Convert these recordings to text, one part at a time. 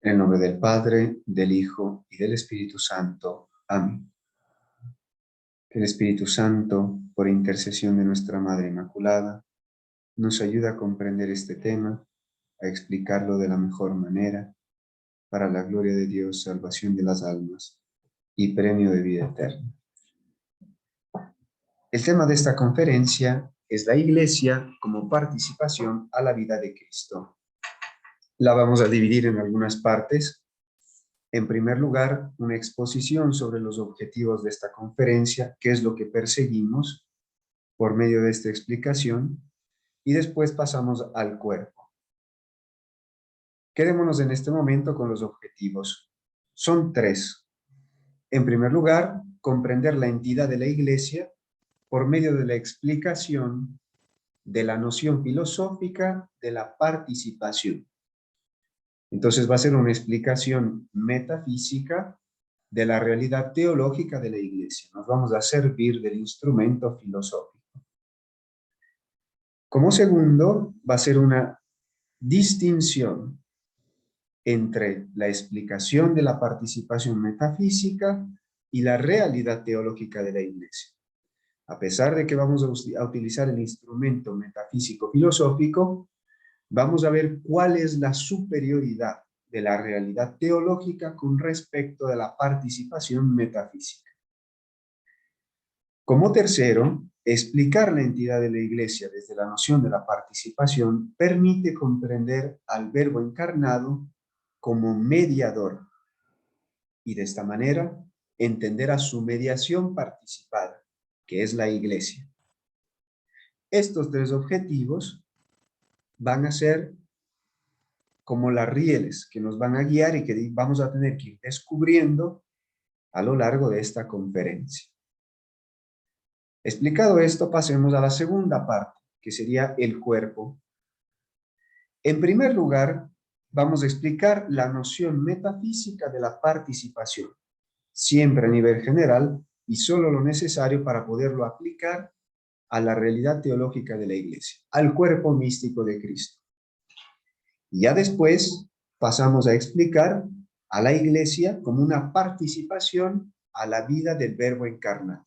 En el nombre del Padre, del Hijo y del Espíritu Santo. Amén. Que el Espíritu Santo, por intercesión de nuestra Madre Inmaculada, nos ayude a comprender este tema, a explicarlo de la mejor manera, para la gloria de Dios, salvación de las almas y premio de vida eterna. El tema de esta conferencia es la Iglesia como participación a la vida de Cristo. La vamos a dividir en algunas partes. En primer lugar, una exposición sobre los objetivos de esta conferencia, qué es lo que perseguimos por medio de esta explicación, y después pasamos al cuerpo. Quedémonos en este momento con los objetivos. Son tres. En primer lugar, comprender la entidad de la Iglesia por medio de la explicación de la noción filosófica de la participación. Entonces va a ser una explicación metafísica de la realidad teológica de la Iglesia. Nos vamos a servir del instrumento filosófico. Como segundo, va a ser una distinción entre la explicación de la participación metafísica y la realidad teológica de la Iglesia. A pesar de que vamos a utilizar el instrumento metafísico filosófico, vamos a ver cuál es la superioridad de la realidad teológica con respecto de la participación metafísica. Como tercero, explicar la entidad de la Iglesia desde la noción de la participación permite comprender al Verbo encarnado como mediador y de esta manera entender a su mediación participada, que es la Iglesia. Estos tres objetivos van a ser como las rieles que nos van a guiar y que vamos a tener que ir descubriendo a lo largo de esta conferencia. Explicado esto, pasemos a la segunda parte, que sería el cuerpo. En primer lugar, vamos a explicar la noción metafísica de la participación, siempre a nivel general y solo lo necesario para poderlo aplicar a la realidad teológica de la Iglesia, al cuerpo místico de Cristo. Y ya después pasamos a explicar a la Iglesia como una participación a la vida del Verbo encarnado.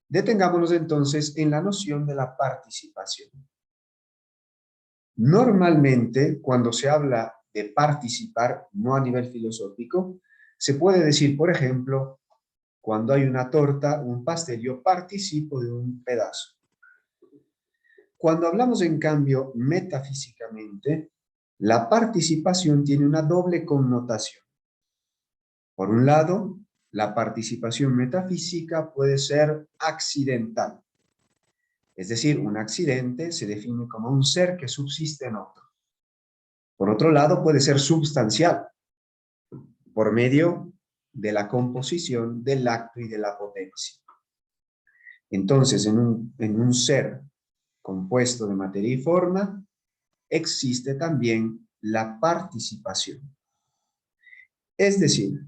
Detengámonos entonces en la noción de la participación. Normalmente, cuando se habla de participar, no a nivel filosófico, se puede decir, por ejemplo, cuando hay una torta, un pastel, yo participo de un pedazo. Cuando hablamos, en cambio, metafísicamente, la participación tiene una doble connotación. Por un lado, la participación metafísica puede ser accidental. Es decir, un accidente se define como un ser que subsiste en otro. Por otro lado, puede ser substancial, por medio de la composición del acto y de la potencia. Entonces, en un ser compuesto de materia y forma, existe también la participación. Es decir,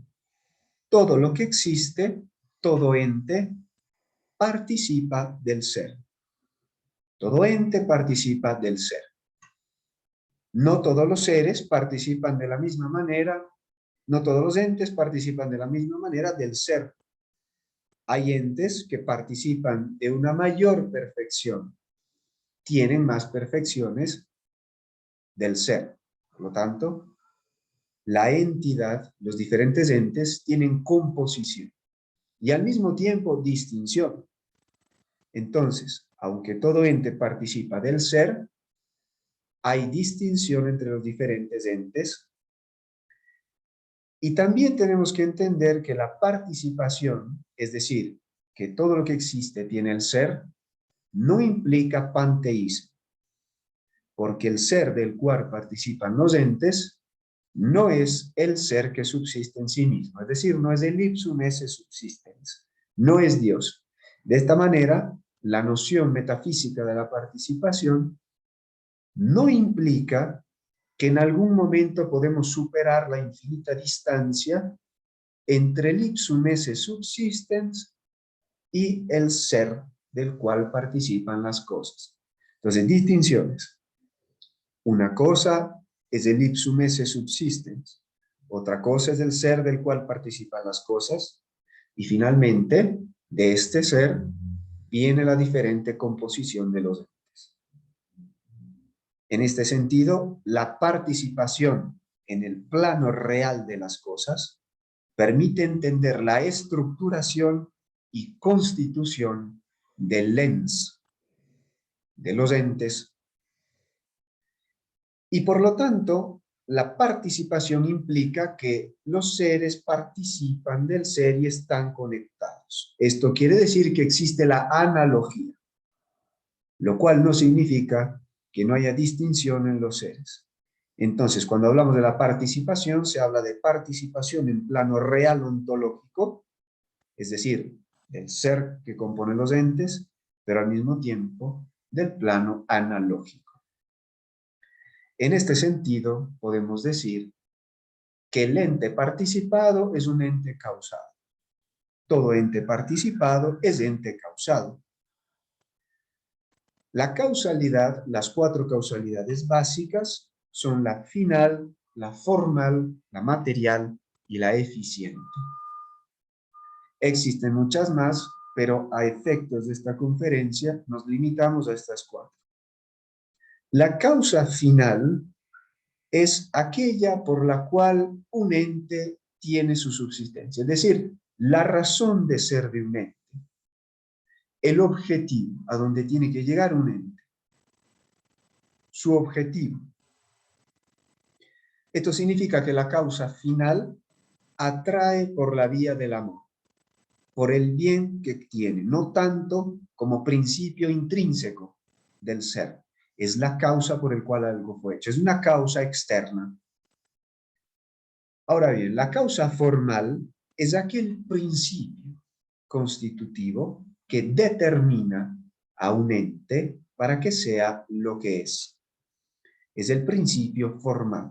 todo lo que existe, todo ente, participa del ser. Todo ente participa del ser. No todos los seres participan de la misma manera, no todos los entes participan de la misma manera del ser. Hay entes que participan de una mayor perfección, tienen más perfecciones del ser. Por lo tanto, la entidad, los diferentes entes tienen composición y al mismo tiempo distinción. Entonces, aunque todo ente participa del ser, hay distinción entre los diferentes entes. Y también tenemos que entender que la participación, es decir, que todo lo que existe tiene el ser, no implica panteísmo, porque el ser del cual participan los entes no es el ser que subsiste en sí mismo, es decir, no es el ipsum esse subsistens, no es Dios. De esta manera, la noción metafísica de la participación no implica que en algún momento podemos superar la infinita distancia entre el ipsum esse subsistens y el ser del cual participan las cosas. Entonces, distinciones. Una cosa es el ipsum esse subsistens. Otra cosa es el ser del cual participan las cosas. Y finalmente, de este ser viene la diferente composición de los entes. En este sentido, la participación en el plano real de las cosas permite entender la estructuración y constitución del lens de los entes. Y por lo tanto, la participación implica que los seres participan del ser y están conectados. Esto quiere decir que existe la analogía, lo cual no significa que no haya distinción en los seres. Entonces, cuando hablamos de la participación, se habla de participación en plano real ontológico, es decir, del ser que compone los entes, pero al mismo tiempo del plano analógico. En este sentido, podemos decir que el ente participado es un ente causado. Todo ente participado es ente causado. La causalidad, las 4 causalidades básicas, son la final, la formal, la material y la eficiente. Existen muchas más, pero a efectos de esta conferencia nos limitamos a estas 4. La causa final es aquella por la cual un ente tiene su subsistencia, es decir, la razón de ser de un ente, el objetivo a donde tiene que llegar un ente, su objetivo. Esto significa que la causa final atrae por la vía del amor, por el bien que tiene, no tanto como principio intrínseco del ser. Es la causa por el cual algo fue hecho, es una causa externa. Ahora bien, la causa formal es aquel principio constitutivo que determina a un ente para que sea lo que es. Es el principio formal.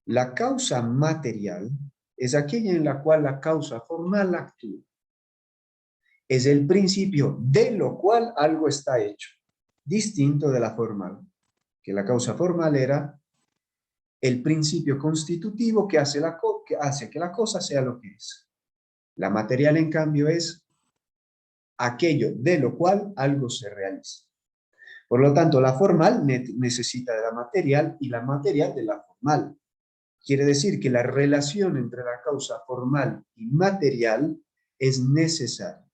La causa material es aquella en la cual la causa formal actúa. Es el principio de lo cual algo está hecho, distinto de la formal, que la causa formal era el principio constitutivo que hace que la cosa sea lo que es. La material, en cambio, es aquello de lo cual algo se realiza. Por lo tanto, la formal necesita de la material y la material de la formal. Quiere decir que la relación entre la causa formal y material es necesaria.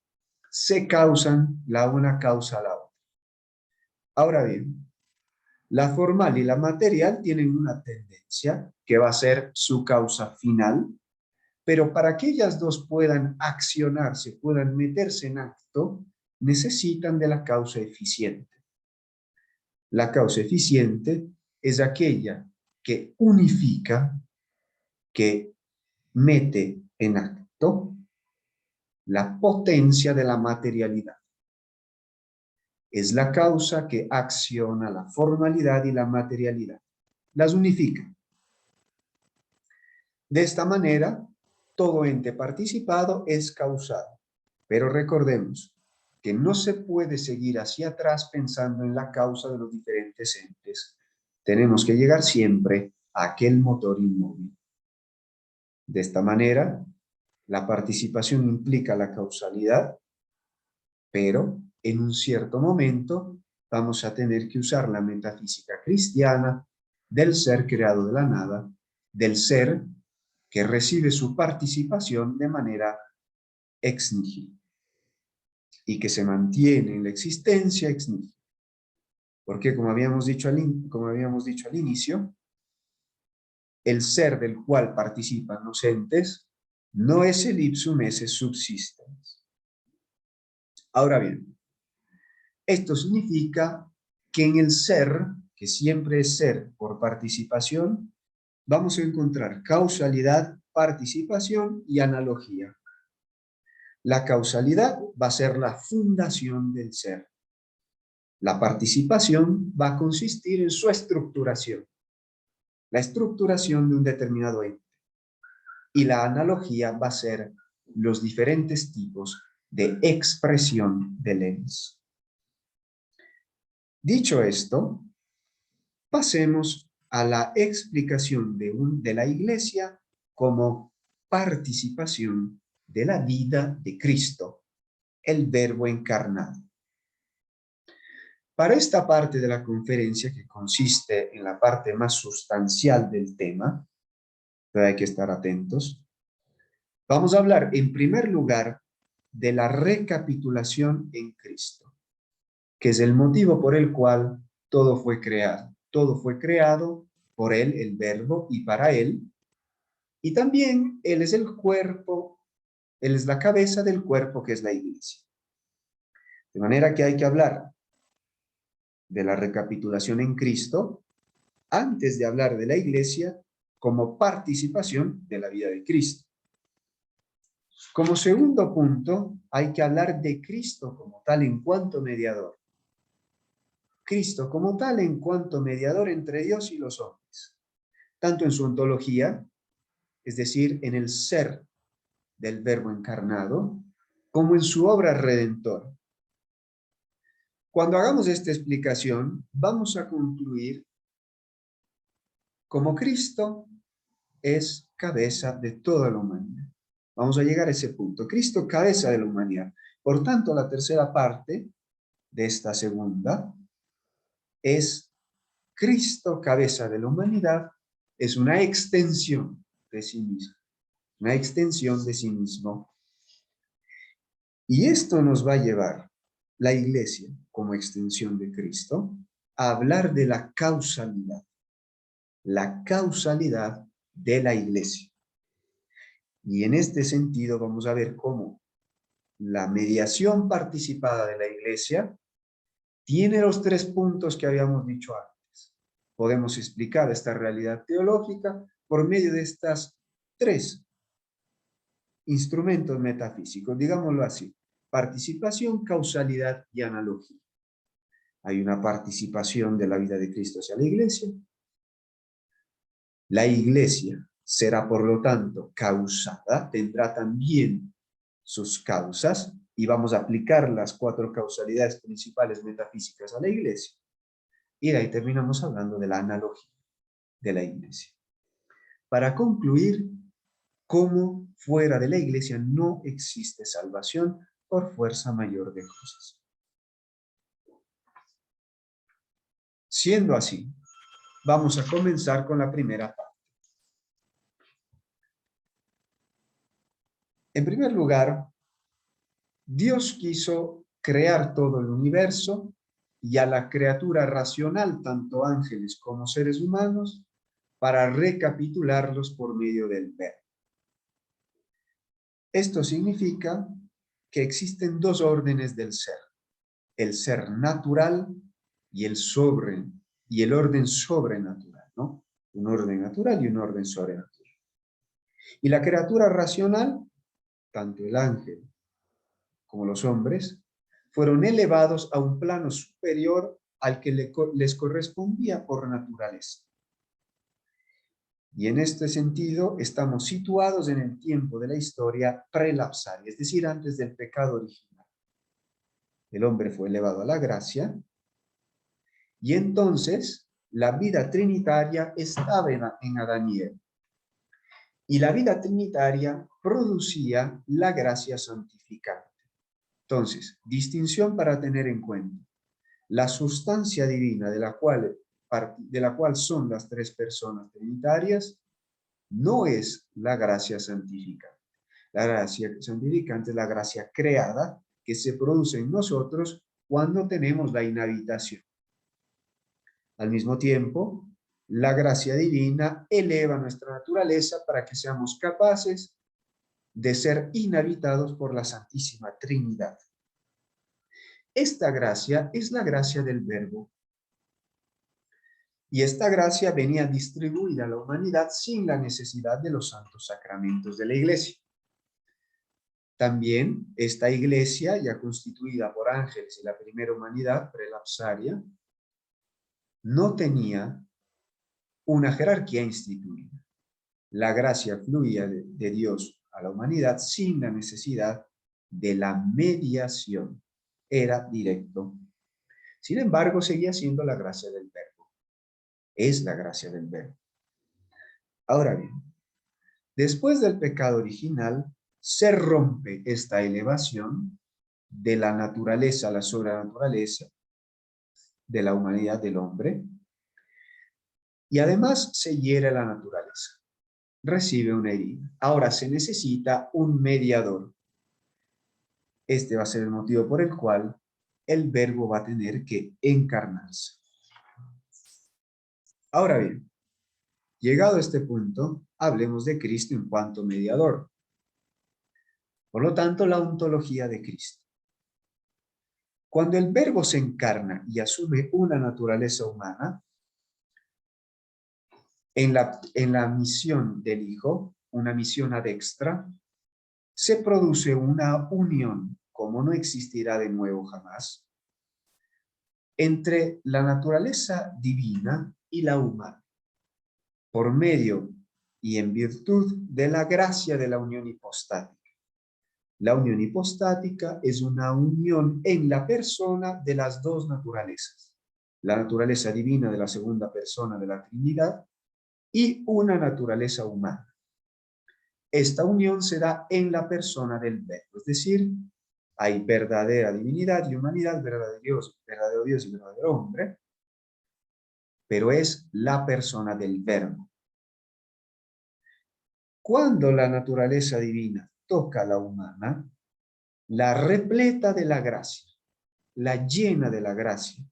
Se causan, la una causa la otra. Ahora bien, la formal y la material tienen una tendencia que va a ser su causa final, pero para que ellas dos puedan accionarse, puedan meterse en acto, necesitan de la causa eficiente. La causa eficiente es aquella que unifica, que mete en acto la potencia de la materialidad. Es la causa que acciona la formalidad y la materialidad. Las unifica. De esta manera, todo ente participado es causado. Pero recordemos que no se puede seguir hacia atrás pensando en la causa de los diferentes entes. Tenemos que llegar siempre a aquel motor inmóvil. De esta manera, la participación implica la causalidad, pero en un cierto momento vamos a tener que usar la metafísica cristiana del ser creado de la nada, del ser que recibe su participación de manera ex nihilo y que se mantiene en la existencia ex nihilo. Porque como habíamos dicho al inicio, el ser del cual participan los entes no es el ipsum esse subsistens. Ahora bien, esto significa que en el ser, que siempre es ser por participación, vamos a encontrar causalidad, participación y analogía. La causalidad va a ser la fundación del ser. La participación va a consistir en su estructuración, la estructuración de un determinado ente. Y la analogía va a ser los diferentes tipos de expresión del ens. Dicho esto, pasemos a la explicación de la Iglesia como participación de la vida de Cristo, el Verbo encarnado. Para esta parte de la conferencia, que consiste en la parte más sustancial del tema, pero hay que estar atentos, vamos a hablar en primer lugar de la recapitulación en Cristo, que es el motivo por el cual todo fue creado. Todo fue creado por Él, el Verbo, y para Él. Y también Él es el cuerpo, Él es la cabeza del cuerpo que es la Iglesia. De manera que hay que hablar de la recapitulación en Cristo antes de hablar de la Iglesia como participación de la vida de Cristo. Como segundo punto, hay que hablar de Cristo como tal en cuanto mediador. Cristo como tal en cuanto mediador entre Dios y los hombres, tanto en su ontología, es decir, en el ser del Verbo encarnado, como en su obra redentora. Cuando hagamos esta explicación, vamos a concluir como Cristo es cabeza de toda la humanidad. Vamos a llegar a ese punto. Cristo, cabeza de la humanidad. Por tanto, la tercera parte de esta segunda es Cristo, cabeza de la humanidad, es una extensión de sí mismo. Una extensión de sí mismo. Y esto nos va a llevar, la Iglesia, como extensión de Cristo, a hablar de la causalidad. La causalidad de la Iglesia. Y en este sentido vamos a ver cómo la mediación participada de la Iglesia tiene los tres puntos que habíamos dicho antes. Podemos explicar esta realidad teológica por medio de estas tres instrumentos metafísicos, digámoslo así: participación, causalidad y analogía. Hay una participación de la vida de Cristo hacia la Iglesia. La Iglesia será, por lo tanto, causada, tendrá también sus causas, y vamos a aplicar las cuatro causalidades principales metafísicas a la Iglesia. Y de ahí terminamos hablando de la analogía de la Iglesia. Para concluir, cómo fuera de la Iglesia no existe salvación por fuerza mayor de cosas. Siendo así, vamos a comenzar con la primera parte. En primer lugar, Dios quiso crear todo el universo y a la criatura racional, tanto ángeles como seres humanos, para recapitularlos por medio del Verbo. Esto significa que existen dos órdenes del ser: el ser natural y el orden sobrenatural, ¿no? Un orden natural y un orden sobrenatural. Y la criatura racional, tanto el ángel como los hombres, fueron elevados a un plano superior al que les correspondía por naturaleza. Y en este sentido estamos situados en el tiempo de la historia prelapsaria, es decir, antes del pecado original. El hombre fue elevado a la gracia y entonces la vida trinitaria estaba en Adán y Eva. Y la vida trinitaria producía la gracia santificante. Entonces, distinción para tener en cuenta: la sustancia divina de la cual son las tres personas trinitarias no es la gracia santificante. La gracia santificante es la gracia creada que se produce en nosotros cuando tenemos la inhabitación. Al mismo tiempo, la gracia divina eleva nuestra naturaleza para que seamos capaces de ser inhabitados por la Santísima Trinidad. Esta gracia es la gracia del Verbo. Y esta gracia venía distribuida a la humanidad sin la necesidad de los santos sacramentos de la Iglesia. También esta Iglesia, ya constituida por ángeles y la primera humanidad prelapsaria, no tenía una jerarquía instituida. La gracia fluía de Dios a la humanidad sin la necesidad de la mediación. Era directo. Sin embargo, seguía siendo la gracia del Verbo. Es la gracia del Verbo. Ahora bien, después del pecado original, se rompe esta elevación de la naturaleza a la sobrenaturaleza, de la humanidad del hombre, y además se hiere la naturaleza. Recibe una herida. Ahora se necesita un mediador. Este va a ser el motivo por el cual el Verbo va a tener que encarnarse. Ahora bien, llegado a este punto, hablemos de Cristo en cuanto mediador. Por lo tanto, la ontología de Cristo. Cuando el Verbo se encarna y asume una naturaleza humana, en la misión del Hijo, una misión ad extra, se produce una unión, como no existirá de nuevo jamás, entre la naturaleza divina y la humana, por medio y en virtud de la gracia de la unión hipostática. La unión hipostática es una unión en la persona de las dos naturalezas, la naturaleza divina de la segunda persona de la Trinidad y una naturaleza humana. Esta unión se da en la persona del Verbo, es decir, hay verdadera divinidad y humanidad, verdadero Dios y verdadero hombre, pero es la persona del Verbo. Cuando la naturaleza divina toca a la humana, la repleta de la gracia, la llena de la gracia,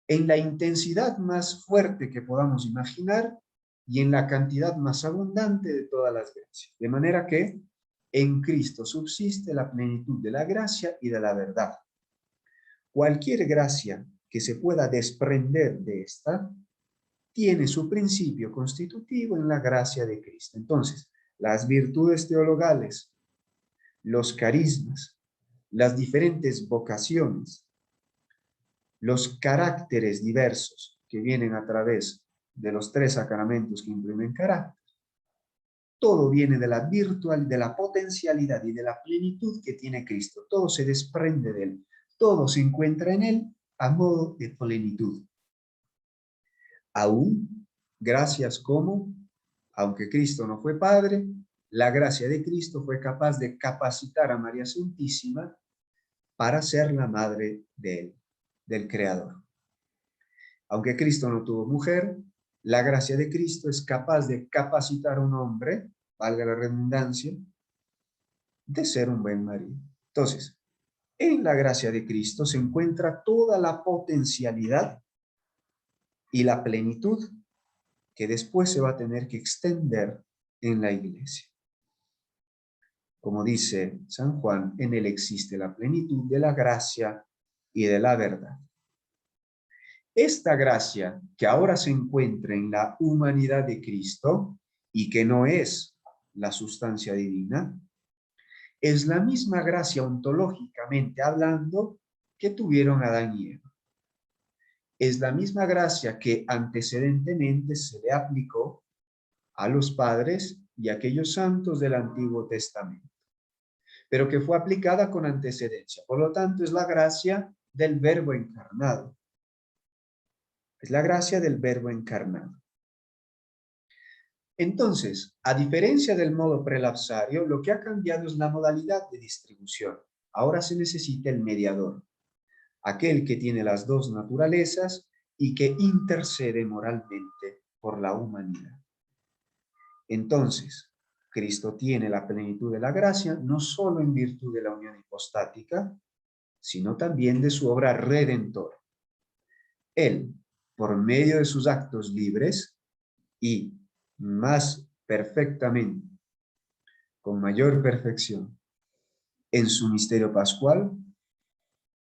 en la intensidad más fuerte que podamos imaginar y en la cantidad más abundante de todas las gracias. De manera que en Cristo subsiste la plenitud de la gracia y de la verdad. Cualquier gracia que se pueda desprender de esta tiene su principio constitutivo en la gracia de Cristo. Entonces, las virtudes teologales, los carismas, las diferentes vocaciones, los caracteres diversos que vienen a través de los tres sacramentos que imprimen carácter, todo viene de la virtual, de la potencialidad y de la plenitud que tiene Cristo. Todo se desprende de él. Todo se encuentra en él a modo de plenitud. Aún, gracias como, aunque Cristo no fue Padre, la gracia de Cristo fue capaz de capacitar a María Santísima para ser la madre de él, del Creador. Aunque Cristo no tuvo mujer, la gracia de Cristo es capaz de capacitar a un hombre, valga la redundancia, de ser un buen marido. Entonces, en la gracia de Cristo se encuentra toda la potencialidad y la plenitud que después se va a tener que extender en la iglesia. Como dice San Juan, en él existe la plenitud de la gracia y de la verdad. Esta gracia que ahora se encuentra en la humanidad de Cristo y que no es la sustancia divina, es la misma gracia ontológicamente hablando que tuvieron Adán y Eva. Es la misma gracia que antecedentemente se le aplicó a los padres y a aquellos santos del Antiguo Testamento, pero que fue aplicada con antecedencia. Por lo tanto, es la gracia del Verbo encarnado. Es la gracia del Verbo encarnado. Entonces, a diferencia del modo prelapsario, lo que ha cambiado es la modalidad de distribución. Ahora se necesita el mediador, aquel que tiene las dos naturalezas y que intercede moralmente por la humanidad. Entonces, Cristo tiene la plenitud de la gracia, no solo en virtud de la unión hipostática, sino también de su obra redentora. Él, por medio de sus actos libres y más perfectamente, con mayor perfección, en su misterio pascual,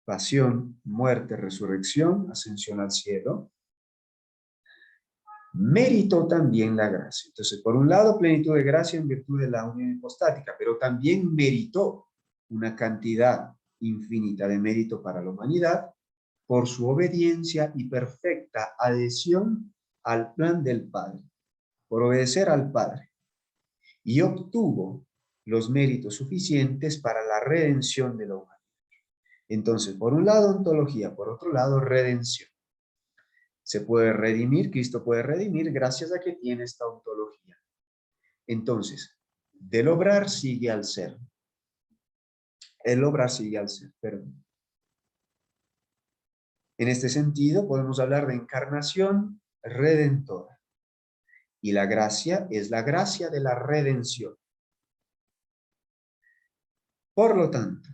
pasión, muerte, resurrección, ascensión al cielo, meritó también la gracia. Entonces, por un lado, plenitud de gracia en virtud de la unión hipostática, pero también meritó una cantidad infinita de mérito para la humanidad por su obediencia y perfecta adhesión al plan del Padre, por obedecer al Padre, y obtuvo los méritos suficientes para la redención de la humanidad. Entonces, por un lado, ontología, por otro lado, redención. Se puede redimir, Cristo puede redimir gracias a que tiene esta ontología. Entonces, del obrar sigue al ser. El obrar sigue al ser, perdón. En este sentido, podemos hablar de encarnación redentora. Y la gracia es la gracia de la redención. Por lo tanto,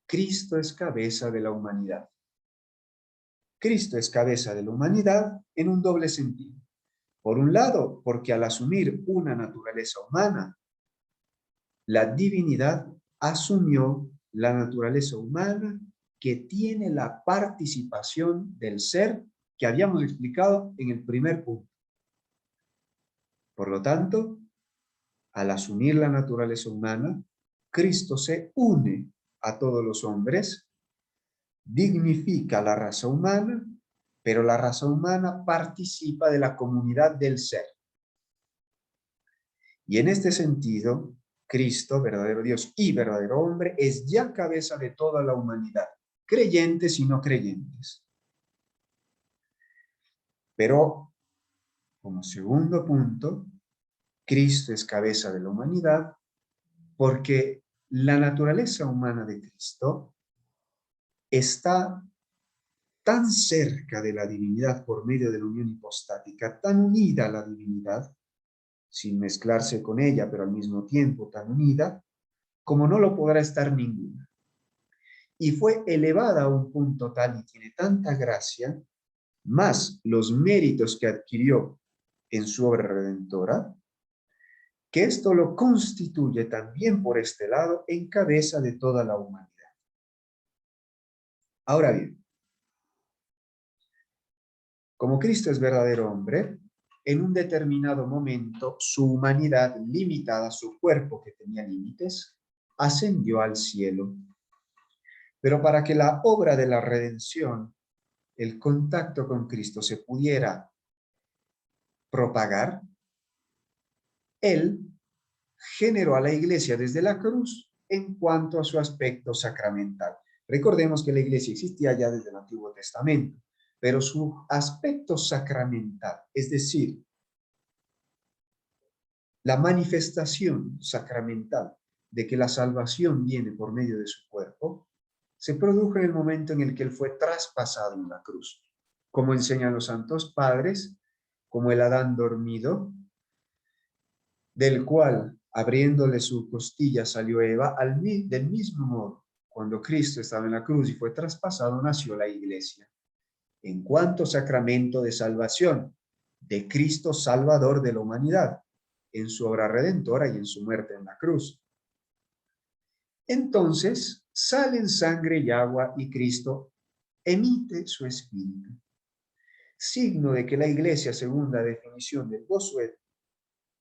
Cristo es cabeza de la humanidad. Cristo es cabeza de la humanidad en un doble sentido. Por un lado, porque al asumir una naturaleza humana, la divinidad asumió la naturaleza humana que tiene la participación del ser que habíamos explicado en el primer punto. Por lo tanto, al asumir la naturaleza humana, Cristo se une a todos los hombres, dignifica la raza humana, pero la raza humana participa de la comunidad del ser. Y en este sentido, Cristo, verdadero Dios y verdadero hombre, es ya cabeza de toda la humanidad, creyentes y no creyentes. Pero, como segundo punto, Cristo es cabeza de la humanidad porque la naturaleza humana de Cristo está tan cerca de la divinidad por medio de la unión hipostática, tan unida a la divinidad, sin mezclarse con ella, pero al mismo tiempo tan unida, como no lo podrá estar ninguna. Y fue elevada a un punto tal y tiene tanta gracia, más los méritos que adquirió en su obra redentora, que esto lo constituye también por este lado en cabeza de toda la humanidad. Ahora bien, como Cristo es verdadero hombre, en un determinado momento su humanidad limitada, su cuerpo que tenía límites, ascendió al cielo. Pero para que la obra de la redención, el contacto con Cristo se pudiera propagar, Él generó a la iglesia desde la cruz en cuanto a su aspecto sacramental. Recordemos que la iglesia existía ya desde el Antiguo Testamento, pero su aspecto sacramental, es decir, la manifestación sacramental de que la salvación viene por medio de su cuerpo, se produjo en el momento en el que Él fue traspasado en la cruz, como enseñan los santos padres, como el Adán dormido, del cual, abriéndole su costilla, salió Eva, del mismo modo, cuando Cristo estaba en la cruz y fue traspasado, nació la iglesia. En cuanto sacramento de salvación, de Cristo Salvador de la humanidad, en su obra redentora y en su muerte en la cruz. Entonces, salen sangre y agua y Cristo emite su espíritu. Signo de que la iglesia, segunda definición del Bossuet,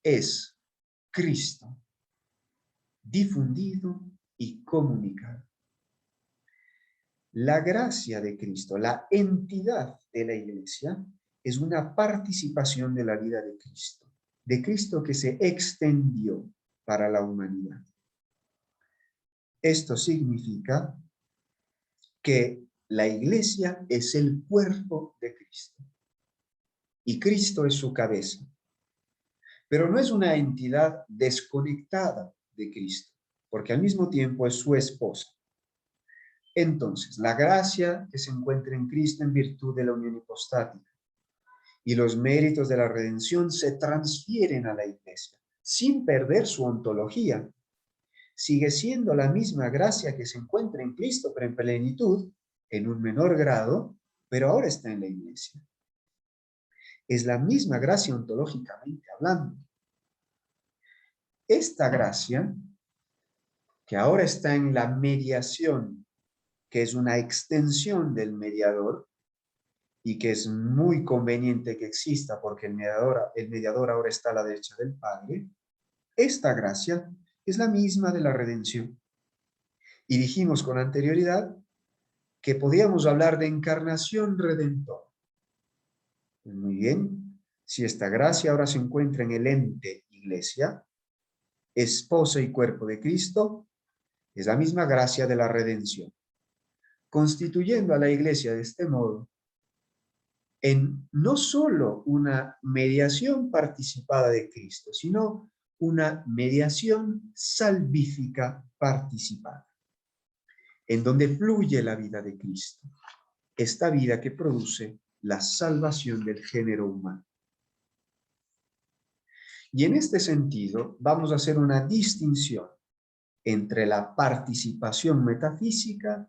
es Cristo, difundido y comunicado. La gracia de Cristo, la entidad de la iglesia, es una participación de la vida de Cristo que se extendió para la humanidad. Esto significa que la iglesia es el cuerpo de Cristo y Cristo es su cabeza. Pero no es una entidad desconectada de Cristo, porque al mismo tiempo es su esposa. Entonces, la gracia que se encuentra en Cristo en virtud de la unión hipostática y los méritos de la redención se transfieren a la iglesia, sin perder su ontología. Sigue siendo la misma gracia que se encuentra en Cristo, pero en plenitud, en un menor grado, pero ahora está en la iglesia. Es la misma gracia ontológicamente hablando. Esta gracia, que ahora está en la mediación, que es una extensión del mediador, y que es muy conveniente que exista porque el mediador ahora está a la derecha del Padre, esta gracia es la misma de la redención. Y dijimos con anterioridad que podíamos hablar de encarnación redentora. Muy bien, si esta gracia ahora se encuentra en el ente iglesia, esposa y cuerpo de Cristo, es la misma gracia de la redención, constituyendo a la iglesia de este modo en no solo una mediación participada de Cristo, sino una mediación salvífica participada, en donde fluye la vida de Cristo, esta vida que produce la salvación del género humano. Y en este sentido, vamos a hacer una distinción entre la participación metafísica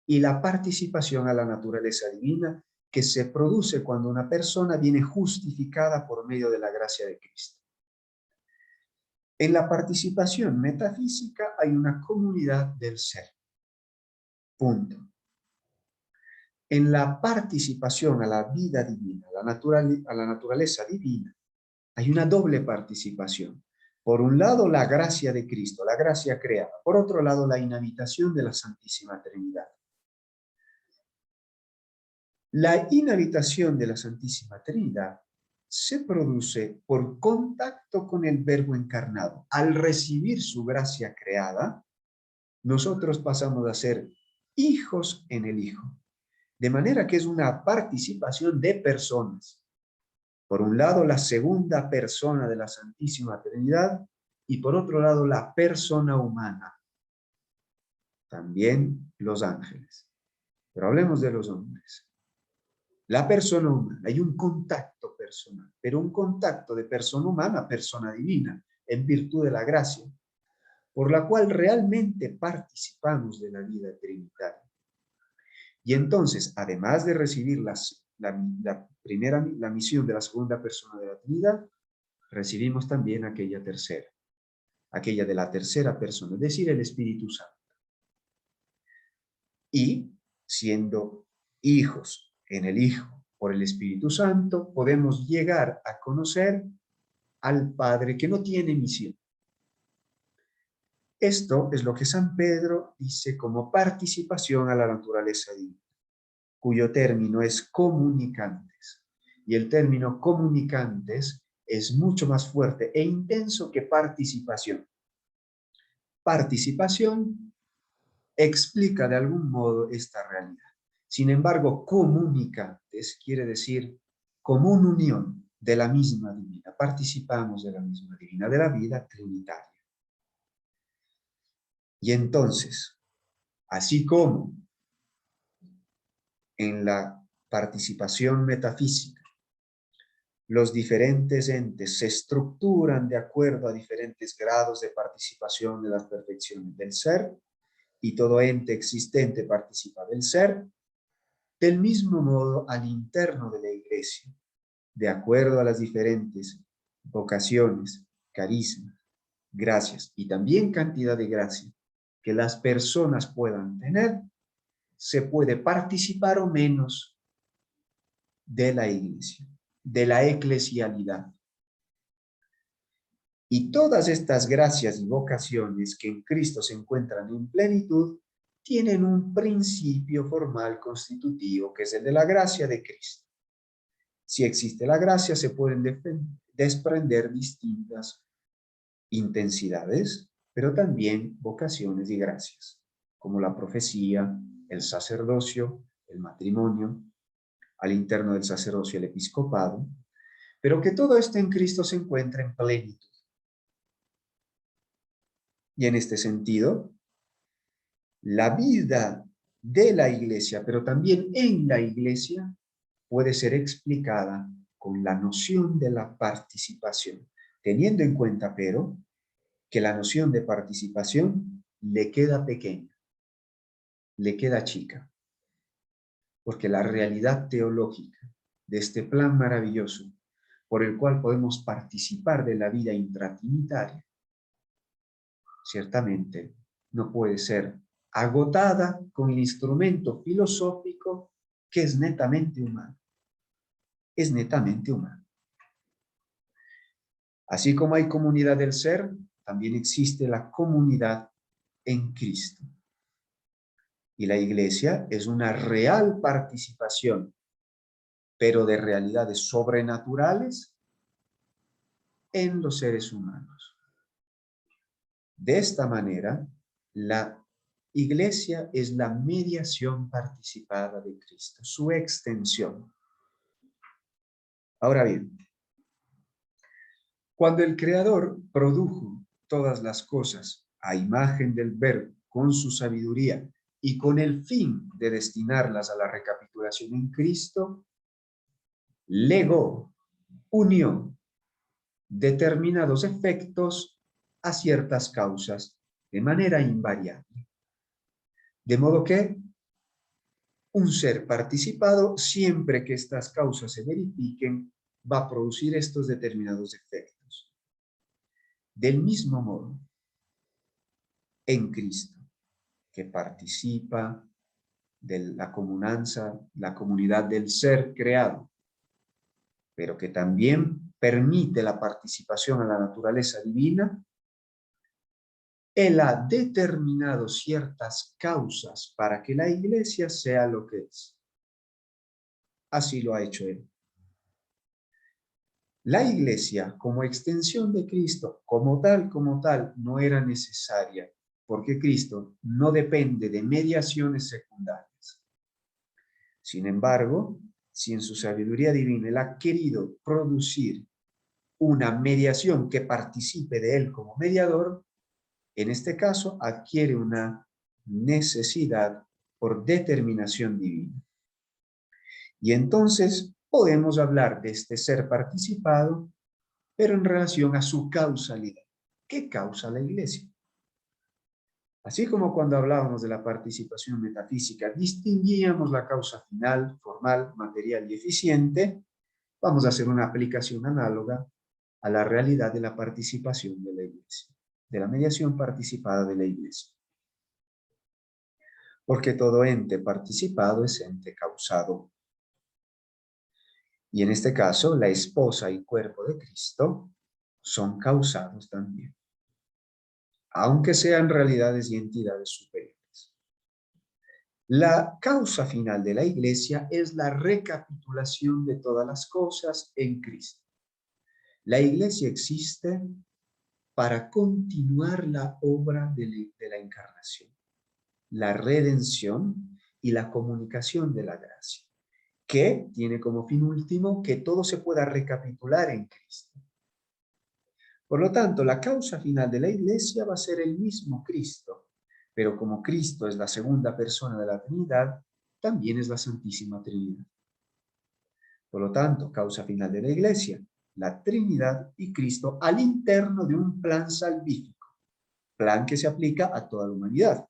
y la participación a la naturaleza divina que se produce cuando una persona viene justificada por medio de la gracia de Cristo. En la participación metafísica hay una comunidad del ser. Punto. En la participación a la vida divina, a la naturaleza divina, hay una doble participación. Por un lado, la gracia de Cristo, la gracia creada. Por otro lado, la inhabitación de la Santísima Trinidad. La inhabitación de la Santísima Trinidad se produce por contacto con el Verbo encarnado. Al recibir su gracia creada, nosotros pasamos a ser hijos en el Hijo. De manera que es una participación de personas. Por un lado, la segunda persona de la Santísima Trinidad y por otro lado, la persona humana. También los ángeles. Pero hablemos de los hombres. La persona humana, hay un contacto personal, pero un contacto de persona humana a persona divina, en virtud de la gracia, por la cual realmente participamos de la vida trinitaria. Y entonces, además de recibir la misión de la segunda persona de la Trinidad, recibimos también aquella tercera, aquella de la tercera persona, es decir, el Espíritu Santo. Y siendo hijos en el Hijo por el Espíritu Santo, podemos llegar a conocer al Padre que no tiene misión. Esto es lo que San Pedro dice como participación a la naturaleza divina, cuyo término es comunicantes. Y el término comunicantes es mucho más fuerte e intenso que participación. Participación explica de algún modo esta realidad. Sin embargo, comunicantes quiere decir común unión de la misma divina. Participamos de la misma divina, de la vida trinitaria. Y entonces, así como en la participación metafísica, los diferentes entes se estructuran de acuerdo a diferentes grados de participación de las perfecciones del ser, y todo ente existente participa del ser, del mismo modo al interno de la Iglesia, de acuerdo a las diferentes vocaciones, carismas, gracias y también cantidad de gracia que las personas puedan tener, se puede participar o menos de la Iglesia, de la eclesialidad. Y todas estas gracias y vocaciones que en Cristo se encuentran en plenitud, tienen un principio formal constitutivo, que es el de la gracia de Cristo. Si existe la gracia, se pueden desprender distintas intensidades, pero también vocaciones y gracias, como la profecía, el sacerdocio, el matrimonio, al interno del sacerdocio el episcopado, pero que todo esto en Cristo se encuentra en plenitud. Y en este sentido, la vida de la Iglesia, pero también en la Iglesia, puede ser explicada con la noción de la participación, teniendo en cuenta, pero, que la noción de participación le queda pequeña, le queda chica, porque la realidad teológica de este plan maravilloso por el cual podemos participar de la vida intratrinitaria, ciertamente no puede ser agotada con el instrumento filosófico que es netamente humano. Es netamente humano. Así como hay comunidad del ser, también existe la comunidad en Cristo. Y la Iglesia es una real participación, pero de realidades sobrenaturales en los seres humanos. De esta manera, la Iglesia es la mediación participada de Cristo, su extensión. Ahora bien, cuando el Creador produjo todas las cosas a imagen del Verbo con su sabiduría y con el fin de destinarlas a la recapitulación en Cristo, legó, unió determinados efectos a ciertas causas de manera invariable. De modo que un ser participado, siempre que estas causas se verifiquen, va a producir estos determinados efectos. Del mismo modo, en Cristo, que participa de la comunanza, la comunidad del ser creado, pero que también permite la participación a la naturaleza divina, Él ha determinado ciertas causas para que la iglesia sea lo que es. Así lo ha hecho Él. La iglesia, como extensión de Cristo, como tal, no era necesaria, porque Cristo no depende de mediaciones secundarias. Sin embargo, si en su sabiduría divina Él ha querido producir una mediación que participe de Él como mediador, en este caso adquiere una necesidad por determinación divina. Y entonces podemos hablar de este ser participado, pero en relación a su causalidad. ¿Qué causa la iglesia? Así como cuando hablábamos de la participación metafísica, distinguíamos la causa final, formal, material y eficiente, vamos a hacer una aplicación análoga a la realidad de la participación de la iglesia, de la mediación participada de la iglesia. Porque todo ente participado es ente causado. Y en este caso, la esposa y cuerpo de Cristo son causados también, aunque sean realidades y entidades superiores. La causa final de la iglesia es la recapitulación de todas las cosas en Cristo. La iglesia existe para continuar la obra de la encarnación, la redención y la comunicación de la gracia, que tiene como fin último que todo se pueda recapitular en Cristo. Por lo tanto, la causa final de la iglesia va a ser el mismo Cristo, pero como Cristo es la segunda persona de la Trinidad, también es la Santísima Trinidad. Por lo tanto, causa final de la iglesia, la Trinidad y Cristo al interno de un plan salvífico, plan que se aplica a toda la humanidad,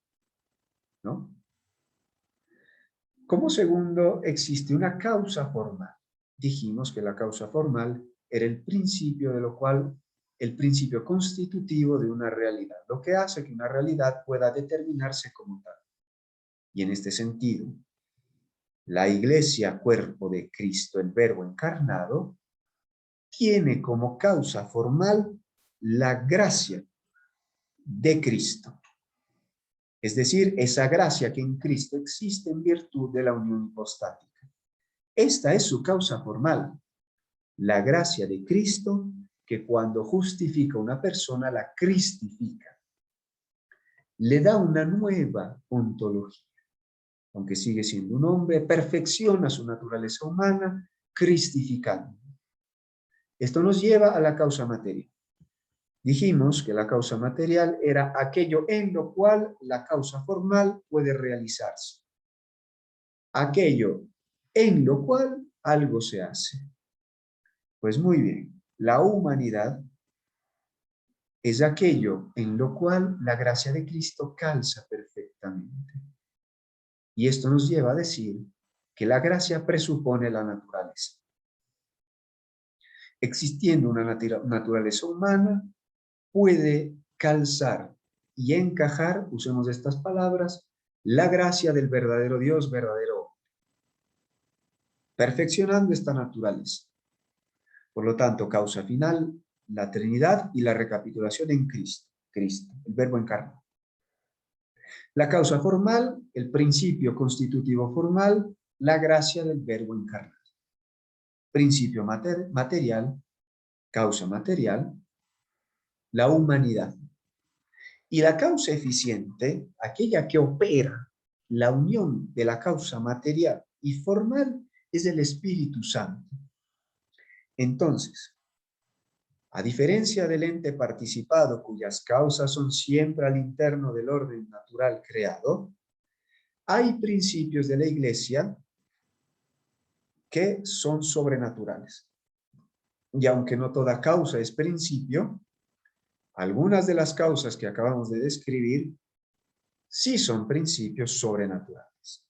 ¿no? Como segundo, existe una causa formal. Dijimos que la causa formal era el principio de lo cual, el principio constitutivo de una realidad, lo que hace que una realidad pueda determinarse como tal. Y en este sentido, la iglesia, cuerpo de Cristo, el Verbo encarnado, tiene como causa formal la gracia de Cristo. Es decir, esa gracia que en Cristo existe en virtud de la unión hipostática. Esta es su causa formal, la gracia de Cristo, que cuando justifica a una persona la cristifica. Le da una nueva ontología. Aunque sigue siendo un hombre, perfecciona su naturaleza humana, cristificando. Esto nos lleva a la causa material. Dijimos que la causa material era aquello en lo cual la causa formal puede realizarse. Aquello en lo cual algo se hace. Pues muy bien, la humanidad es aquello en lo cual la gracia de Cristo calza perfectamente. Y esto nos lleva a decir que la gracia presupone la naturaleza. Existiendo una naturaleza humana, puede calzar y encajar, usemos estas palabras, la gracia del verdadero Dios, verdadero hombre, perfeccionando esta naturaleza. Por lo tanto, causa final, la Trinidad y la recapitulación en Cristo, Cristo, el Verbo encarnado. La causa formal, el principio constitutivo formal, la gracia del Verbo encarnado. Principio material, causa material, la humanidad. Y la causa eficiente, aquella que opera la unión de la causa material y formal, es el Espíritu Santo. Entonces, a diferencia del ente participado, cuyas causas son siempre al interno del orden natural creado, hay principios de la Iglesia que son sobrenaturales. Y aunque no toda causa es principio, algunas de las causas que acabamos de describir sí son principios sobrenaturales,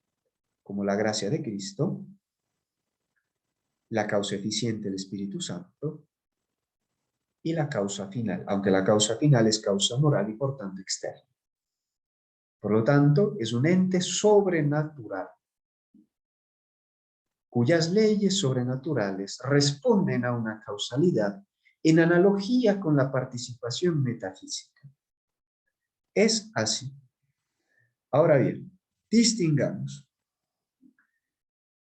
como la gracia de Cristo, la causa eficiente del Espíritu Santo y la causa final, aunque la causa final es causa moral y por tanto externa. Por lo tanto, es un ente sobrenatural, cuyas leyes sobrenaturales responden a una causalidad en analogía con la participación metafísica. Es así. Ahora bien, distingamos.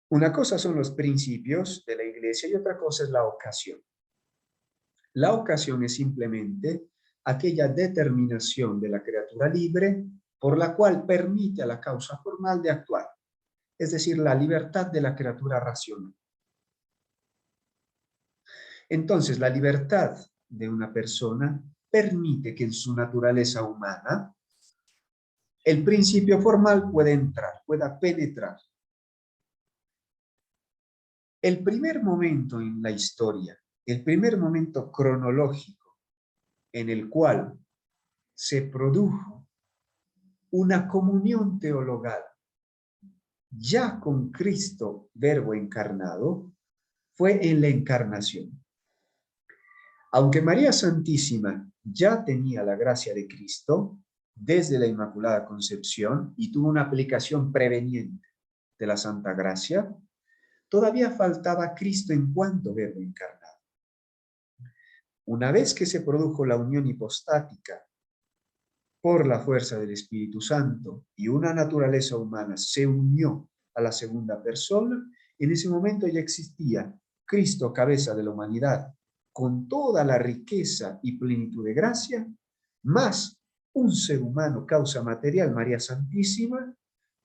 Una cosa son los principios de la Iglesia y otra cosa es la ocasión. La ocasión es simplemente aquella determinación de la criatura libre por la cual permite a la causa formal de actuar, es decir, la libertad de la criatura racional. Entonces, la libertad de una persona permite que en su naturaleza humana el principio formal pueda entrar, pueda penetrar. El primer momento en la historia, el primer momento cronológico en el cual se produjo una comunión teologal ya con Cristo, verbo encarnado, fue en la encarnación. Aunque María Santísima ya tenía la gracia de Cristo desde la Inmaculada Concepción y tuvo una aplicación preveniente de la Santa Gracia, todavía faltaba Cristo en cuanto verbo encarnado. Una vez que se produjo la unión hipostática por la fuerza del Espíritu Santo y una naturaleza humana se unió a la segunda persona, en ese momento ya existía Cristo, cabeza de la humanidad, con toda la riqueza y plenitud de gracia, más un ser humano, causa material, María Santísima,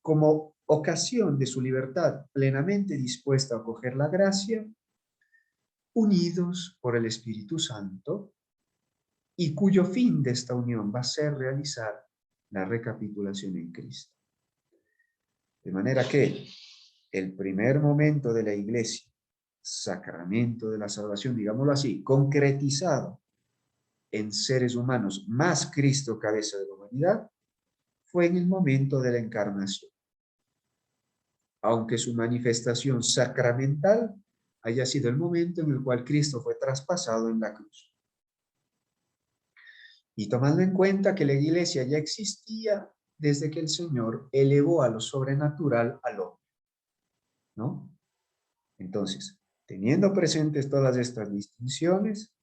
como ocasión de su libertad plenamente dispuesta a acoger la gracia, unidos por el Espíritu Santo, y cuyo fin de esta unión va a ser realizar la recapitulación en Cristo. De manera que el primer momento de la Iglesia, sacramento de la salvación, digámoslo así, concretizado en seres humanos más Cristo, cabeza de la humanidad, fue en el momento de la encarnación. Aunque su manifestación sacramental haya sido el momento en el cual Cristo fue traspasado en la cruz. Y tomando en cuenta que la Iglesia ya existía desde que el Señor elevó a lo sobrenatural al hombre, ¿no? Entonces, teniendo presentes todas estas distinciones,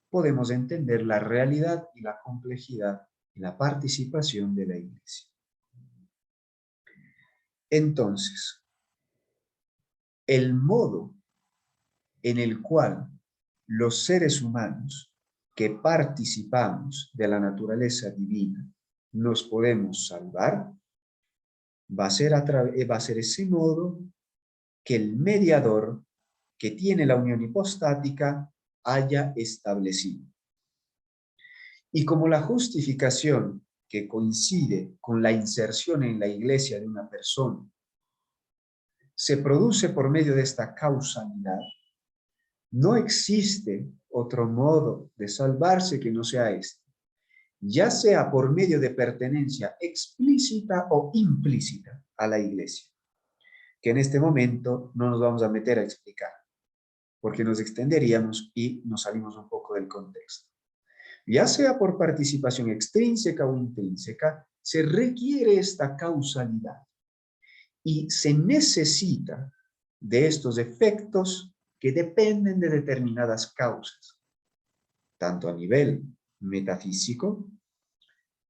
podemos entender la realidad y la complejidad y la participación de la Iglesia. Entonces, el modo en el cual los seres humanos que participamos de la naturaleza divina nos podemos salvar, va a ser ese modo que el mediador que tiene la unión hipostática haya establecido. Y como la justificación que coincide con la inserción en la iglesia de una persona se produce por medio de esta causalidad, no existe otro modo de salvarse que no sea este, ya sea por medio de pertenencia explícita o implícita a la iglesia, que en este momento no nos vamos a meter a explicar, porque nos extenderíamos y nos salimos un poco del contexto. Ya sea por participación extrínseca o intrínseca, se requiere esta causalidad y se necesita de estos efectos que dependen de determinadas causas, tanto a nivel metafísico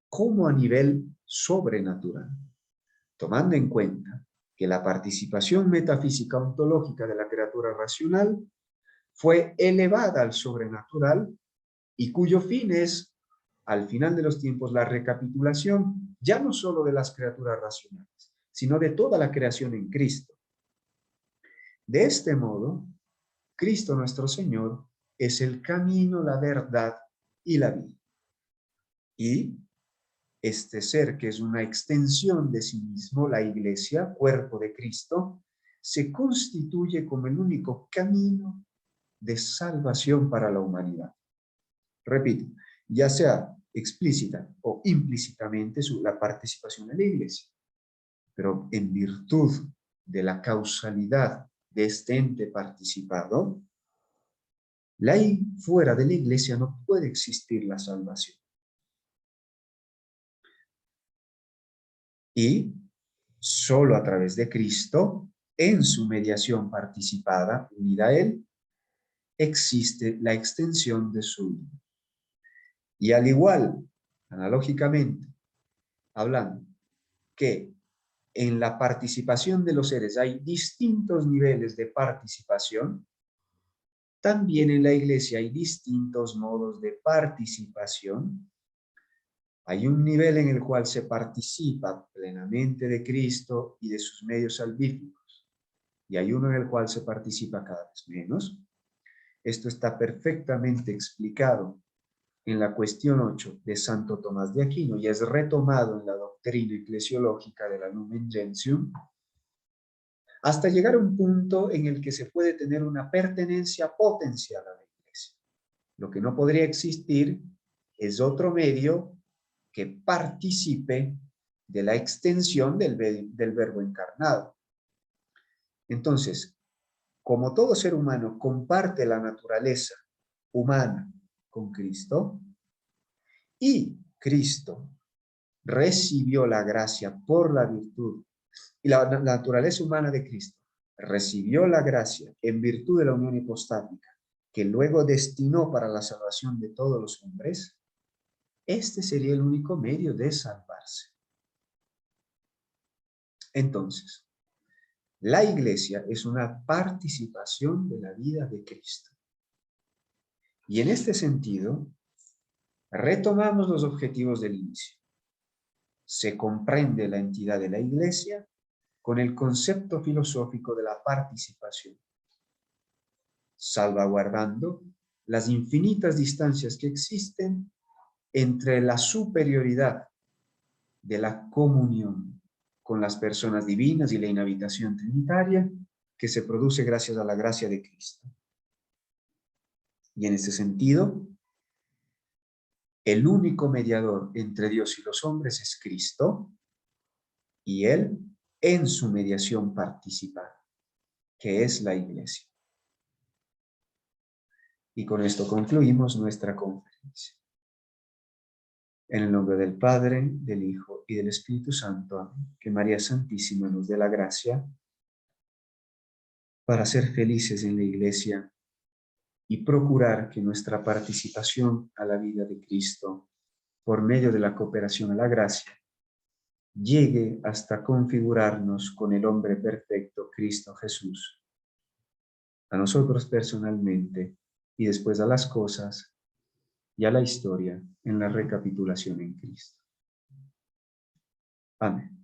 como a nivel sobrenatural, tomando en cuenta que la participación metafísica ontológica de la criatura racional fue elevada al sobrenatural y cuyo fin es, al final de los tiempos, la recapitulación ya no solo de las criaturas racionales, sino de toda la creación en Cristo. De este modo, Cristo nuestro Señor es el camino, la verdad y la vida. Y este ser, que es una extensión de sí mismo, la Iglesia, cuerpo de Cristo, se constituye como el único camino de salvación para la humanidad. Repito, ya sea explícita o implícitamente la participación en la Iglesia, pero en virtud de la causalidad de este ente participado, fuera de la Iglesia no puede existir la salvación. Y solo a través de Cristo, en su mediación participada, unida a Él, existe la extensión de su vida. Y al igual, analógicamente, hablando, que en la participación de los seres hay distintos niveles de participación, también en la Iglesia hay distintos modos de participación. Hay un nivel en el cual se participa plenamente de Cristo y de sus medios salvíficos, y hay uno en el cual se participa cada vez menos. Esto está perfectamente explicado en la cuestión 8 de Santo Tomás de Aquino y es retomado en la doctrina eclesiológica de la Lumen Gentium, hasta llegar a un punto en el que se puede tener una pertenencia potencial a la Iglesia. Lo que no podría existir es otro medio que participe de la extensión del Verbo encarnado. Entonces, como todo ser humano comparte la naturaleza humana con Cristo, y Cristo recibió la gracia por la virtud, y la naturaleza humana de Cristo recibió la gracia en virtud de la unión hipostática, que luego destinó para la salvación de todos los hombres, este sería el único medio de salvarse. Entonces, la Iglesia es una participación de la vida de Cristo. Y en este sentido, retomamos los objetivos del inicio. Se comprende la entidad de la Iglesia con el concepto filosófico de la participación, salvaguardando las infinitas distancias que existen entre la superioridad de la comunión con las personas divinas y la inhabitación trinitaria que se produce gracias a la gracia de Cristo. Y en este sentido, el único mediador entre Dios y los hombres es Cristo, y Él en su mediación participa, que es la Iglesia. Y con esto concluimos nuestra conferencia. En el nombre del Padre, del Hijo y del Espíritu Santo. Amén. Que María Santísima nos dé la gracia para ser felices en la Iglesia y procurar que nuestra participación a la vida de Cristo, por medio de la cooperación a la gracia, llegue hasta configurarnos con el hombre perfecto, Cristo Jesús. A nosotros personalmente y después a las cosas y a la historia en la recapitulación en Cristo. Amén.